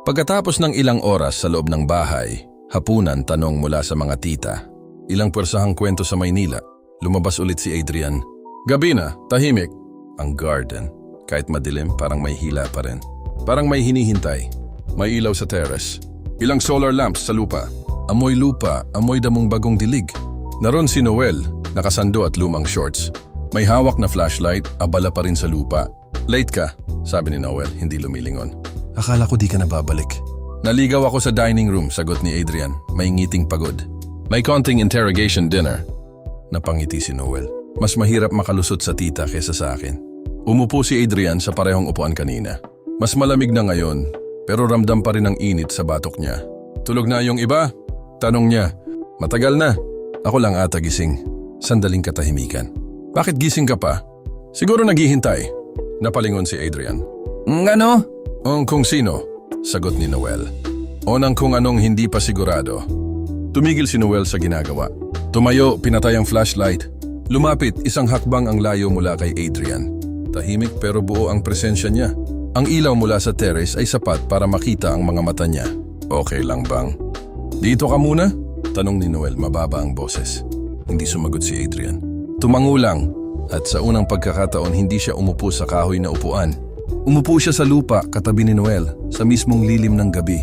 Pagkatapos ng ilang oras sa loob ng bahay, hapunan tanong mula sa mga tita. Ilang pwersahang kwento sa Maynila. Lumabas ulit si Adrian. Gabi na, tahimik. Ang garden. Kahit madilim, parang may hila pa rin. Parang may hinihintay. May ilaw sa terrace. Ilang solar lamps sa lupa. Amoy lupa, amoy damong bagong dilig. Naroon si Noel, nakasando at lumang shorts. May hawak na flashlight, abala pa rin sa lupa. Late ka, sabi ni Noel, hindi lumilingon. Akala ko di ka na babalik. Naligaw ako sa dining room, sagot ni Adrian. May ngiting pagod. May konting interrogation dinner. Napangiti si Noel. Mas mahirap makalusot sa tita kesa sa akin. Umupo si Adrian sa parehong upuan kanina. Mas malamig na ngayon, pero ramdam pa rin ang init sa batok niya. Tulog na yung iba? Tanong niya. Matagal na. Ako lang ata gising. Sandaling katahimikan. Bakit gising ka pa? Siguro naghihintay. Napalingon si Adrian. Ano? Kung sino, sagot ni Noel. O nang kung anong hindi pa sigurado. Tumigil si Noel sa ginagawa. Tumayo, pinatay ang flashlight. Lumapit, isang hakbang ang layo mula kay Adrian. Tahimik pero buo ang presensya niya. Ang ilaw mula sa terrace ay sapat para makita ang mga mata niya. Okay lang bang? Dito ka muna? Tanong ni Noel, mababa ang boses. Hindi sumagot si Adrian. Tumango lang, at sa unang pagkakataon hindi siya umupo sa kahoy na upuan. Umupo siya sa lupa katabi ni Noel, sa mismong lilim ng gabi.